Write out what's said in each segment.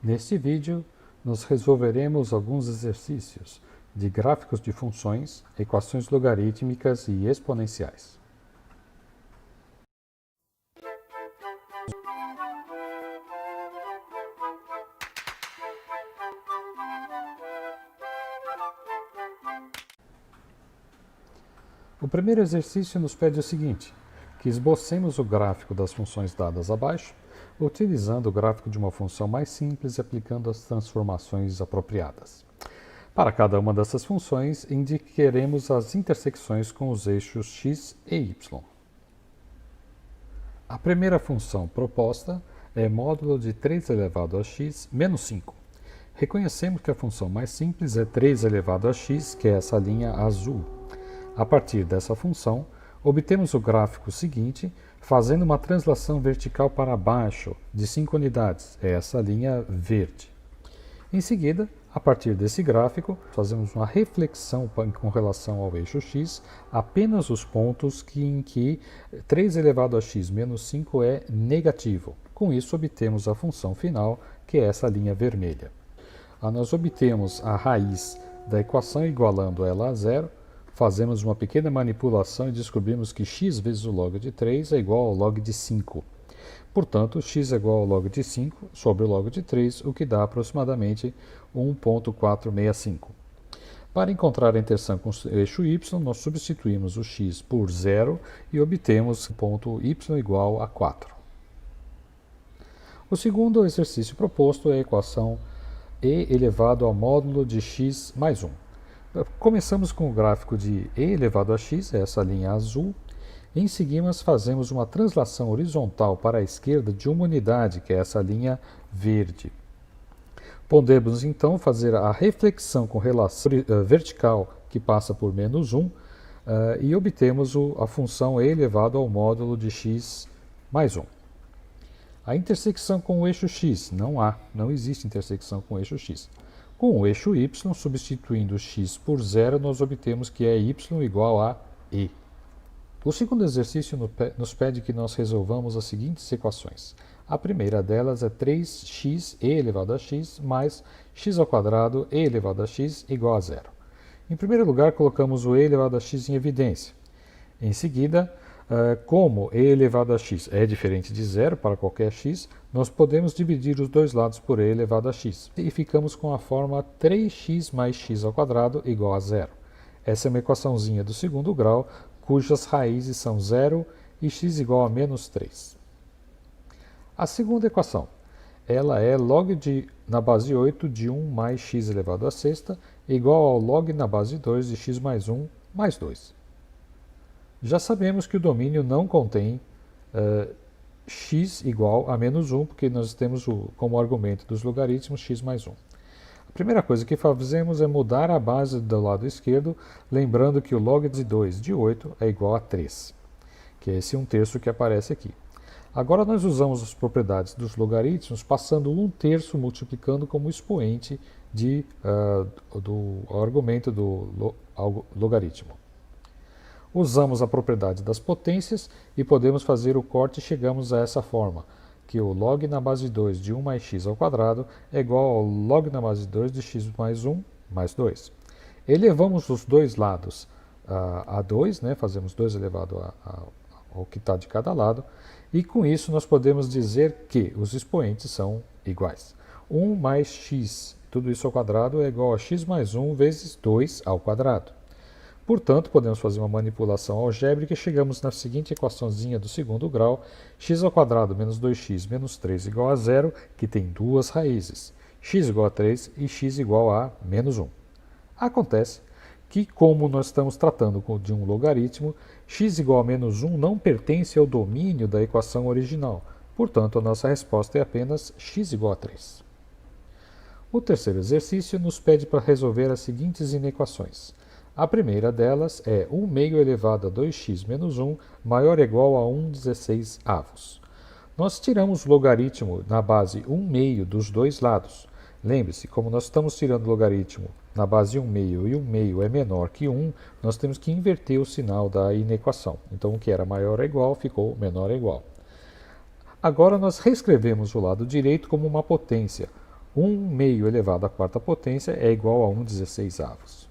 Neste vídeo, nós resolveremos alguns exercícios de gráficos de funções, equações logarítmicas e exponenciais. O primeiro exercício nos pede o seguinte, que esbocemos o gráfico das funções dadas abaixo, utilizando o gráfico de uma função mais simples e aplicando as transformações apropriadas. Para cada uma dessas funções, indicaremos as intersecções com os eixos x e y. A primeira função proposta é módulo de 3 elevado a x menos 5. Reconhecemos que a função mais simples é 3 elevado a x, que é essa linha azul. A partir dessa função, obtemos o gráfico seguinte, fazendo uma translação vertical para baixo de 5 unidades, é essa linha verde. Em seguida, a partir desse gráfico, fazemos uma reflexão com relação ao eixo x, apenas os pontos em que 3 elevado a x menos 5 é negativo. Com isso, obtemos a função final, que é essa linha vermelha. Nós obtemos a raiz da equação igualando ela a zero, fazemos uma pequena manipulação e descobrimos que x vezes o log de 3 é igual ao log de 5. Portanto, x é igual ao log de 5 sobre o log de 3, o que dá aproximadamente 1,465. Para encontrar a interseção com o eixo y, nós substituímos o x por 0 e obtemos ponto y igual a 4. O segundo exercício proposto é a equação e elevado ao módulo de x mais 1. Começamos com o gráfico de e elevado a x, essa linha azul. Em seguida, fazemos uma translação horizontal para a esquerda de uma unidade, que é essa linha verde. Podemos, então, fazer a reflexão com relação vertical, que passa por menos 1, e obtemos a função e elevado ao módulo de x mais 1. A intersecção com o eixo x, não existe intersecção com o eixo x. Com o eixo y, substituindo x por 0, nós obtemos que é y igual a e. O segundo exercício nos pede que nós resolvamos as seguintes equações. A primeira delas é 3x e elevado a x mais x ao quadrado e elevado a x igual a 0. Em primeiro lugar, colocamos o e elevado a x em evidência. Em seguida, como e elevado a x é diferente de 0 para qualquer x, nós podemos dividir os dois lados por e elevado a x. E ficamos com a forma 3x mais x ao quadrado igual a 0. Essa é uma equaçãozinha do segundo grau, cujas raízes são 0 e x igual a menos 3. A segunda equação, ela é log na base 8 de 1 mais x elevado a sexta igual ao log na base 2 de x mais 1 mais 2. Já sabemos que o domínio não contém x igual a menos 1, porque nós temos como argumento dos logaritmos x mais 1. A primeira coisa que fazemos é mudar a base do lado esquerdo, lembrando que o log de 2 de 8 é igual a 3, que é esse 1/3 que aparece aqui. Agora nós usamos as propriedades dos logaritmos, passando 1/3 multiplicando como expoente do argumento do logaritmo. Usamos a propriedade das potências e podemos fazer o corte e chegamos a essa forma, que o log na base 2 de 1 mais x ao quadrado é igual ao log na base 2 de x mais 1 mais 2. Elevamos os dois lados a 2, fazemos 2 elevado ao que está de cada lado, e com isso nós podemos dizer que os expoentes são iguais. 1 mais x, tudo isso ao quadrado, é igual a x mais 1 vezes 2 ao quadrado. Portanto, podemos fazer uma manipulação algébrica e chegamos na seguinte equaçãozinha do segundo grau, x ao quadrado menos 2x menos 3 igual a 0, que tem duas raízes, x igual a 3 e x igual a menos 1. Acontece que, como nós estamos tratando de um logaritmo, x igual a menos 1 não pertence ao domínio da equação original, portanto, a nossa resposta é apenas x igual a 3. O terceiro exercício nos pede para resolver as seguintes inequações. A primeira delas é 1 meio elevado a 2x menos 1 maior ou igual a 1/16. Nós tiramos o logaritmo na base 1 meio dos dois lados. Lembre-se, como nós estamos tirando o logaritmo na base 1 meio e 1 meio é menor que 1, nós temos que inverter o sinal da inequação. Então, o que era maior ou igual ficou menor ou igual. Agora, nós reescrevemos o lado direito como uma potência. 1 meio elevado à quarta potência é igual a 1/16.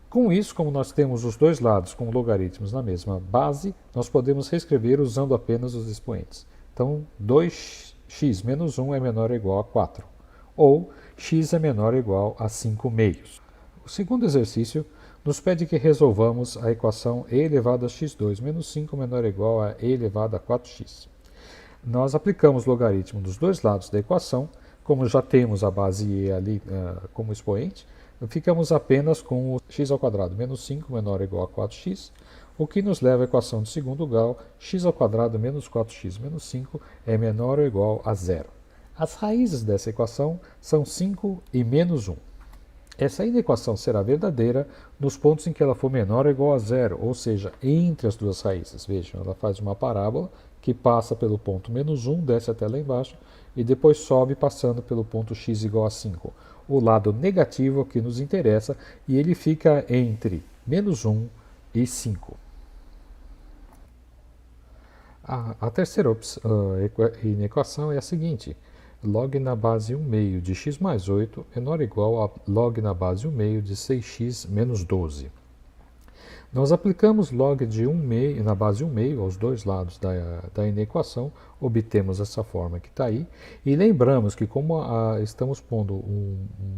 Com isso, como nós temos os dois lados com logaritmos na mesma base, nós podemos reescrever usando apenas os expoentes. Então, 2x menos 1 é menor ou igual a 4, ou x é menor ou igual a 5 meios. O segundo exercício nos pede que resolvamos a equação e elevado a x2 menos 5 menor ou igual a e elevado a 4x. Nós aplicamos o logaritmo dos dois lados da equação, como já temos a base e ali como expoente, ficamos apenas com o x ao quadrado menos 5 menor ou igual a 4x, o que nos leva à equação de segundo grau, x ao quadrado menos 4x menos 5 é menor ou igual a 0. As raízes dessa equação são 5 e menos 1. Essa inequação será verdadeira nos pontos em que ela for menor ou igual a 0, ou seja, entre as duas raízes. Vejam, ela faz uma parábola que passa pelo ponto menos 1, desce até lá embaixo, e depois sobe passando pelo ponto x igual a 5. O lado negativo é o que nos interessa, e ele fica entre menos 1 e 5. A terceira inequação é a seguinte: log na base 1 meio de x mais 8 é menor ou igual a log na base 1 meio de 6x menos 12. Nós aplicamos log de 1 meio, na base 1 meio aos dois lados da inequação, obtemos essa forma que está aí, e lembramos que como estamos pondo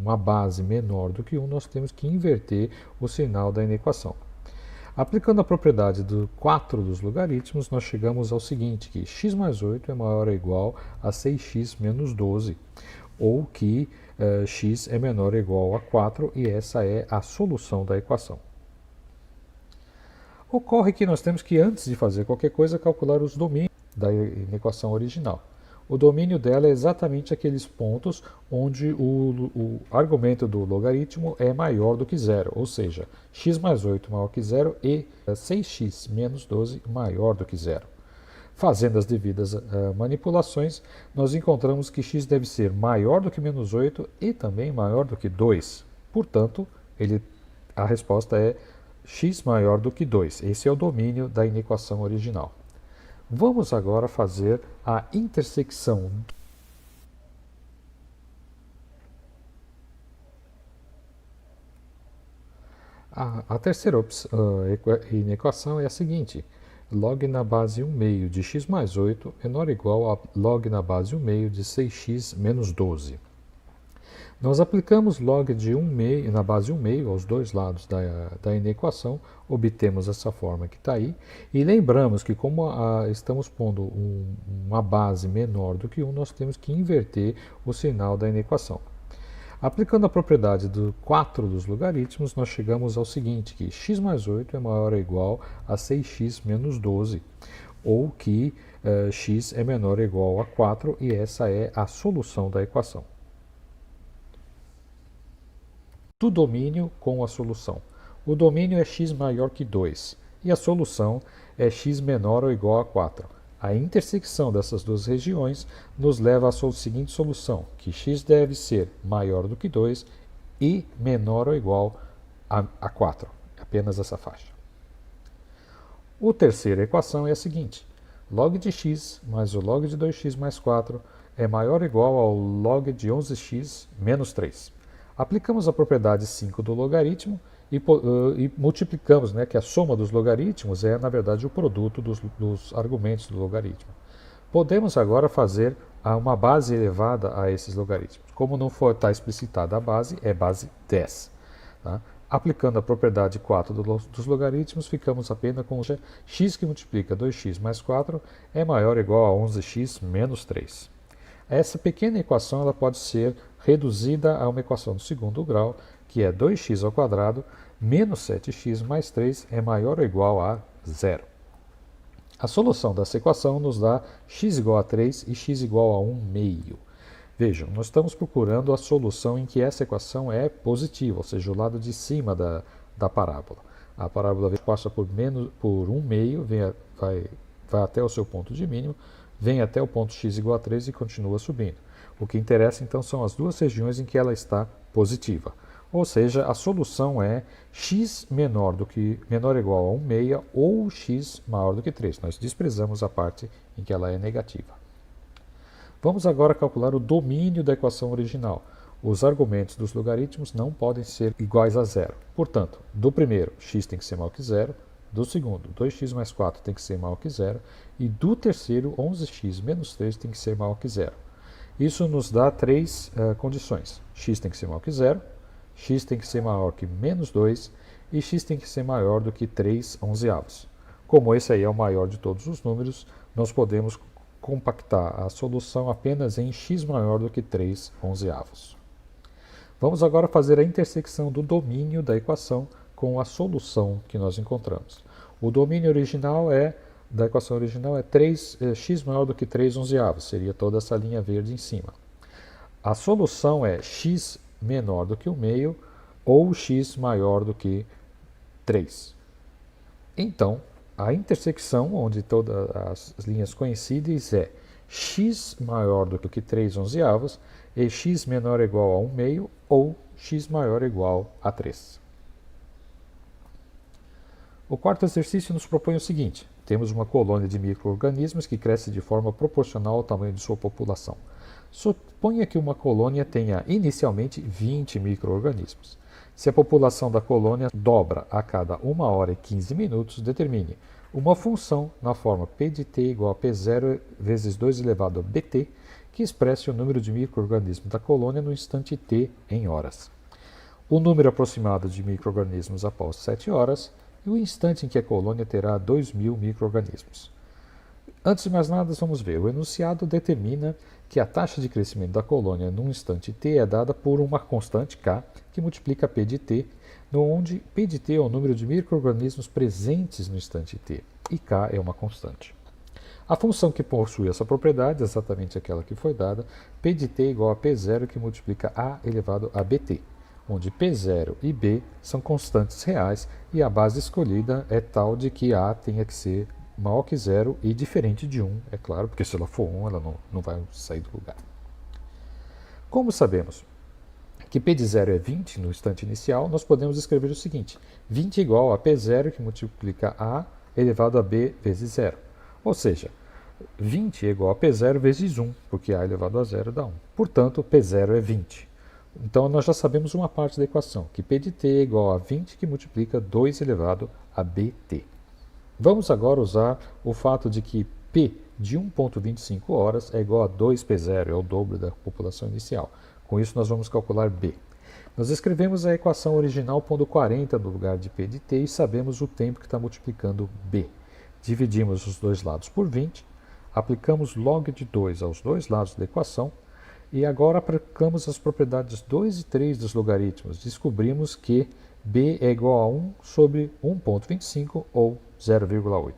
uma base menor do que 1, nós temos que inverter o sinal da inequação. Aplicando a propriedade do 4 dos logaritmos, nós chegamos ao seguinte, que x mais 8 é maior ou igual a 6x menos 12, ou que x é menor ou igual a 4, e essa é a solução da equação. Ocorre que nós temos que, antes de fazer qualquer coisa, calcular os domínios da equação original. O domínio dela é exatamente aqueles pontos onde o argumento do logaritmo é maior do que zero, ou seja, x mais 8 maior que zero e 6x menos 12 maior do que zero. Fazendo as devidas manipulações, nós encontramos que x deve ser maior do que menos 8 e também maior do que 2. Portanto, a resposta é x maior do que 2. Esse é o domínio da inequação original. Vamos agora fazer a intersecção. A terceira inequação é a seguinte: log na base 1 meio de x mais 8 é menor ou igual a log na base 1 meio de 6x menos 12. Nós aplicamos log de 1 meio, na base 1 meio aos dois lados da inequação, obtemos essa forma que está aí, e lembramos que como estamos pondo uma base menor do que 1, nós temos que inverter o sinal da inequação. Aplicando a propriedade do 4 dos logaritmos, nós chegamos ao seguinte, que x mais 8 é maior ou igual a 6x menos 12, ou que x é menor ou igual a 4, e essa é a solução da equação. Do domínio com a solução. O domínio é x maior que 2 e a solução é x menor ou igual a 4. A intersecção dessas duas regiões nos leva à seguinte solução, que x deve ser maior do que 2 e menor ou igual a 4. Apenas essa faixa. A terceira equação é a seguinte: log de x mais o log de 2x mais 4 é maior ou igual ao log de 11x menos 3. Aplicamos a propriedade 5 do logaritmo e multiplicamos, que a soma dos logaritmos é, na verdade, o produto dos argumentos do logaritmo. Podemos agora fazer uma base elevada a esses logaritmos. Como não está explicitada a base, é base 10. Tá? Aplicando a propriedade 4 dos logaritmos, ficamos apenas com x que multiplica 2x mais 4 é maior ou igual a 11x menos 3. Essa pequena equação ela pode ser reduzida a uma equação do segundo grau, que é 2x ao quadrado menos 7x mais 3 é maior ou igual a 0. A solução dessa equação nos dá x igual a 3 e x igual a 1 meio. Vejam, nós estamos procurando a solução em que essa equação é positiva, ou seja, o lado de cima da parábola. A parábola passa por 1 meio, vai até o seu ponto de mínimo, vem até o ponto x igual a 3 e continua subindo. O que interessa, então, são as duas regiões em que ela está positiva. Ou seja, a solução é x menor ou igual a 1 meia ou x maior do que 3. Nós desprezamos a parte em que ela é negativa. Vamos agora calcular o domínio da equação original. Os argumentos dos logaritmos não podem ser iguais a zero. Portanto, do primeiro, x tem que ser maior que zero. Do segundo, 2x mais 4 tem que ser maior que zero. E do terceiro, 11x menos 3 tem que ser maior que zero. Isso nos dá três condições. X tem que ser maior que zero, x tem que ser maior que menos 2 e x tem que ser maior do que 3 onzeavos. Como esse aí é o maior de todos os números, nós podemos compactar a solução apenas em x maior do que 3 onzeavos. Vamos agora fazer a intersecção do domínio da equação com a solução que nós encontramos. O domínio original da equação original é 3x maior do que 3 onzeavos, seria toda essa linha verde em cima. A solução é x menor do que o meio ou x maior do que 3. Então, a intersecção, onde todas as linhas coincidem, é x maior do que 3 onzeavos e x menor ou igual a 1 meio ou x maior ou igual a 3. O quarto exercício nos propõe o seguinte: temos uma colônia de micro-organismos que cresce de forma proporcional ao tamanho de sua população. Suponha que uma colônia tenha inicialmente 20 micro-organismos. Se a população da colônia dobra a cada 1 hora e 15 minutos, determine uma função na forma P de t igual a P0 vezes 2 elevado a Bt, que expresse o número de micro-organismos da colônia no instante t em horas. O número aproximado de micro-organismos após 7 horas e o instante em que a colônia terá 2.000 micro-organismos. Antes de mais nada, vamos ver. O enunciado determina que a taxa de crescimento da colônia num instante t é dada por uma constante k, que multiplica p de t, onde p de t é o número de micro-organismos presentes no instante t, e k é uma constante. A função que possui essa propriedade, exatamente aquela que foi dada, p de t igual a p0, que multiplica a elevado a bt, onde p0 e b são constantes reais e a base escolhida é tal de que a tenha que ser maior que 0 e diferente de 1, é claro, porque se ela for 1, ela não vai sair do lugar. Como sabemos que p de 0 é 20 no instante inicial, nós podemos escrever o seguinte: 20 é igual a p0, que multiplica a elevado a b vezes 0. Ou seja, 20 é igual a p0 vezes 1, porque a elevado a 0 dá 1. Portanto, p0 é 20. Então, nós já sabemos uma parte da equação, que p de t é igual a 20, que multiplica 2 elevado a bt. Vamos agora usar o fato de que P de 1,25 horas é igual a 2P0, é o dobro da população inicial. Com isso, nós vamos calcular B. Nós escrevemos a equação original pondo 40 no lugar de P de T e sabemos o tempo que está multiplicando B. Dividimos os dois lados por 20, aplicamos log de 2 aos dois lados da equação e agora aplicamos as propriedades 2 e 3 dos logaritmos. Descobrimos que B é igual a 1 sobre 1,25 ou 0,8.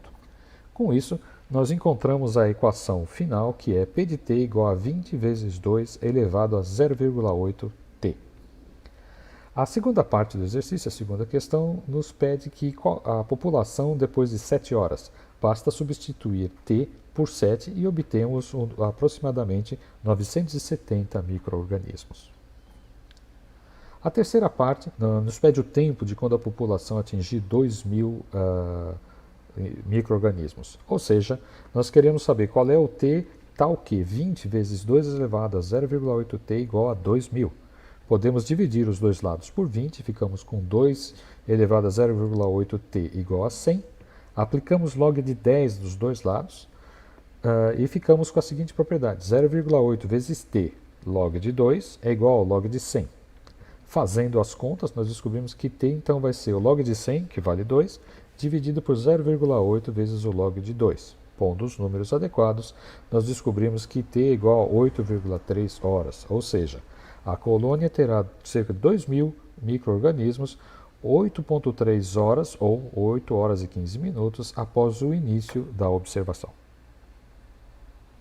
Com isso, nós encontramos a equação final, que é P de t igual a 20 vezes 2 elevado a 0,8t. A segunda parte do exercício, a segunda questão, nos pede que a população depois de 7 horas. Basta substituir t por 7 e obtemos aproximadamente 970 micro-organismos. A terceira parte nos pede o tempo de quando a população atingir 2.000 micro-organismos. Ou seja, nós queremos saber qual é o t tal que 20 vezes 2 elevado a 0,8t igual a 2.000. Podemos dividir os dois lados por 20, ficamos com 2 elevado a 0,8t igual a 100. Aplicamos log de 10 dos dois lados e ficamos com a seguinte propriedade: 0,8 vezes t log de 2 é igual ao log de 100. Fazendo as contas, nós descobrimos que t então vai ser o log de 100, que vale 2, dividido por 0,8 vezes o log de 2. Pondo os números adequados, nós descobrimos que t é igual a 8,3 horas, ou seja, a colônia terá cerca de 2.000 micro-organismos 8,3 horas ou 8 horas e 15 minutos após o início da observação.